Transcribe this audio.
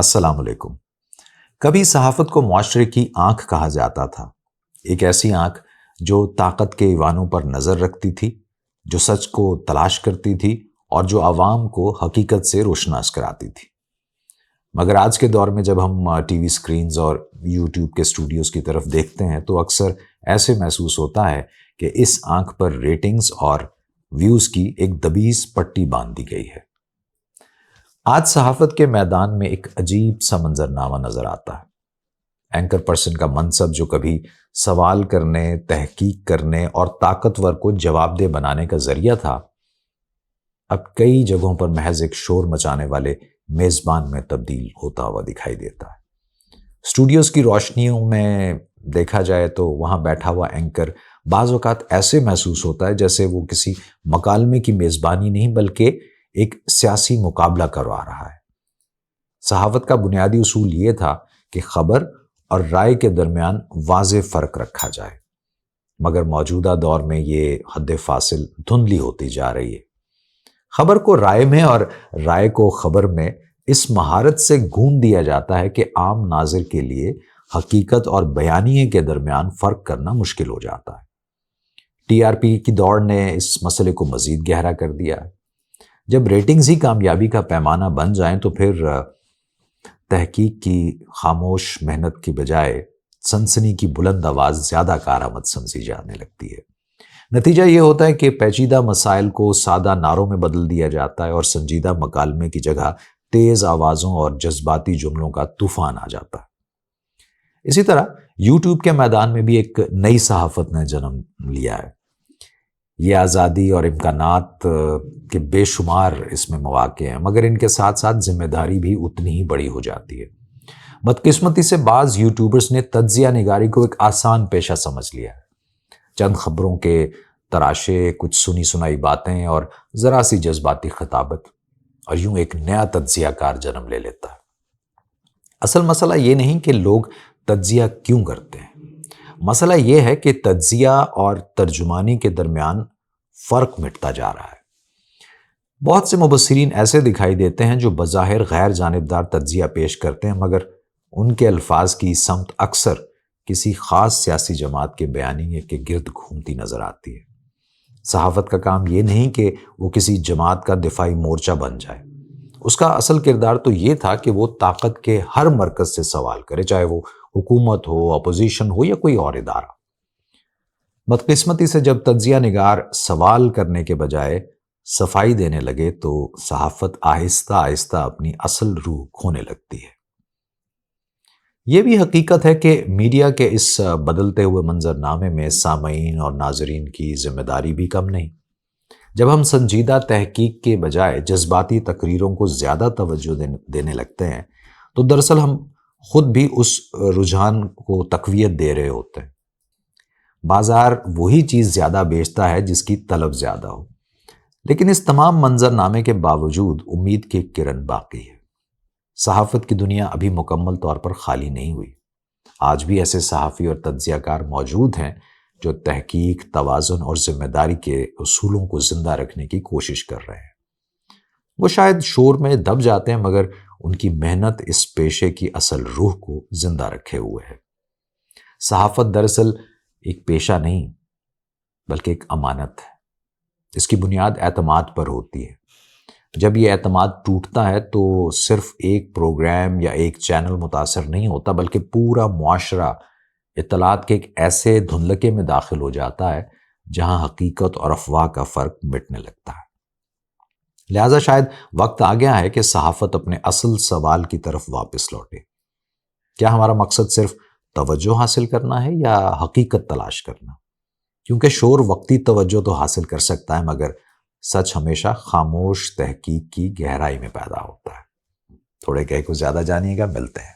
السلام علیکم۔ کبھی صحافت کو معاشرے کی آنکھ کہا جاتا تھا، ایک ایسی آنکھ جو طاقت کے ایوانوں پر نظر رکھتی تھی، جو سچ کو تلاش کرتی تھی اور جو عوام کو حقیقت سے روشناس کراتی تھی۔ مگر آج کے دور میں جب ہم ٹی وی سکرینز اور یوٹیوب کے اسٹوڈیوز کی طرف دیکھتے ہیں تو اکثر ایسے محسوس ہوتا ہے کہ اس آنکھ پر ریٹنگز اور ویوز کی ایک دبیز پٹی باندھ دی گئی ہے۔ آج صحافت کے میدان میں ایک عجیب سا منظرنامہ نظر آتا ہے۔ اینکر پرسن کا منصب جو کبھی سوال کرنے، تحقیق کرنے اور طاقتور کو جواب دہ بنانے کا ذریعہ تھا، اب کئی جگہوں پر محض ایک شور مچانے والے میزبان میں تبدیل ہوتا ہوا دکھائی دیتا ہے۔ اسٹوڈیوز کی روشنیوں میں دیکھا جائے تو وہاں بیٹھا ہوا اینکر بعض اوقات ایسے محسوس ہوتا ہے جیسے وہ کسی مکالمے کی میزبانی نہیں بلکہ ایک سیاسی مقابلہ کروا رہا ہے۔ صحافت کا بنیادی اصول یہ تھا کہ خبر اور رائے کے درمیان واضح فرق رکھا جائے، مگر موجودہ دور میں یہ حد فاصل دھندلی ہوتی جا رہی ہے۔ خبر کو رائے میں اور رائے کو خبر میں اس مہارت سے گھون دیا جاتا ہے کہ عام ناظر کے لیے حقیقت اور بیانیے کے درمیان فرق کرنا مشکل ہو جاتا ہے۔ ٹی آر پی کی دوڑ نے اس مسئلے کو مزید گہرا کر دیا ہے۔ جب ریٹنگز ہی کامیابی کا پیمانہ بن جائیں تو پھر تحقیق کی خاموش محنت کی بجائے سنسنی کی بلند آواز زیادہ کارآمد سمجھی جانے لگتی ہے۔ نتیجہ یہ ہوتا ہے کہ پیچیدہ مسائل کو سادہ نعروں میں بدل دیا جاتا ہے اور سنجیدہ مکالمے کی جگہ تیز آوازوں اور جذباتی جملوں کا طوفان آ جاتا ہے۔ اسی طرح یوٹیوب کے میدان میں بھی ایک نئی صحافت نے جنم لیا ہے۔ یہ آزادی اور امکانات کے بے شمار اس میں مواقع ہیں، مگر ان کے ساتھ ساتھ ذمہ داری بھی اتنی ہی بڑی ہو جاتی ہے۔ بدقسمتی سے بعض یوٹیوبرز نے تجزیہ نگاری کو ایک آسان پیشہ سمجھ لیا ہے۔ چند خبروں کے تراشے، کچھ سنی سنائی باتیں اور ذرا سی جذباتی خطابت، اور یوں ایک نیا تجزیہ کار جنم لے لیتا ہے۔ اصل مسئلہ یہ نہیں کہ لوگ تجزیہ کیوں کرتے ہیں، مسئلہ یہ ہے کہ تجزیہ اور ترجمانی کے درمیان فرق مٹتا جا رہا ہے۔ بہت سے مبصرین ایسے دکھائی دیتے ہیں جو بظاہر غیر جانبدار تجزیہ پیش کرتے ہیں، مگر ان کے الفاظ کی سمت اکثر کسی خاص سیاسی جماعت کے بیانیے کے گرد گھومتی نظر آتی ہے۔ صحافت کا کام یہ نہیں کہ وہ کسی جماعت کا دفاعی مورچہ بن جائے۔ اس کا اصل کردار تو یہ تھا کہ وہ طاقت کے ہر مرکز سے سوال کرے، چاہے وہ حکومت ہو، اپوزیشن ہو یا کوئی اور ادارہ۔ بدقسمتی سے جب تجزیہ نگار سوال کرنے کے بجائے صفائی دینے لگے تو صحافت آہستہ آہستہ اپنی اصل روح کھونے لگتی ہے۔ یہ بھی حقیقت ہے کہ میڈیا کے اس بدلتے ہوئے منظرنامے میں سامعین اور ناظرین کی ذمہ داری بھی کم نہیں۔ جب ہم سنجیدہ تحقیق کے بجائے جذباتی تقریروں کو زیادہ توجہ دینے لگتے ہیں تو دراصل ہم خود بھی اس رجحان کو تقویت دے رہے ہوتے ہیں۔ بازار وہی چیز زیادہ بیچتا ہے جس کی طلب زیادہ ہو، لیکن اس تمام منظرنامے کے باوجود امید کی کرن باقی ہے۔ صحافت کی دنیا ابھی مکمل طور پر خالی نہیں ہوئی۔ آج بھی ایسے صحافی اور تجزیہ کار موجود ہیں جو تحقیق، توازن اور ذمہ داری کے اصولوں کو زندہ رکھنے کی کوشش کر رہے ہیں۔ وہ شاید شور میں دب جاتے ہیں، مگر ان کی محنت اس پیشے کی اصل روح کو زندہ رکھے ہوئے ہے۔ صحافت دراصل ایک پیشہ نہیں بلکہ ایک امانت ہے۔ اس کی بنیاد اعتماد پر ہوتی ہے۔ جب یہ اعتماد ٹوٹتا ہے تو صرف ایک پروگرام یا ایک چینل متاثر نہیں ہوتا، بلکہ پورا معاشرہ اطلاعات کے ایک ایسے دھندلکے میں داخل ہو جاتا ہے جہاں حقیقت اور افواہ کا فرق مٹنے لگتا ہے۔ لہٰذا شاید وقت آ گیا ہے کہ صحافت اپنے اصل سوال کی طرف واپس لوٹے۔ کیا ہمارا مقصد صرف توجہ حاصل کرنا ہے یا حقیقت تلاش کرنا؟ کیونکہ شور وقتی توجہ تو حاصل کر سکتا ہے، مگر سچ ہمیشہ خاموش تحقیق کی گہرائی میں پیدا ہوتا ہے۔ تھوڑے کہے کو زیادہ جانیے گا، ملتے ہیں۔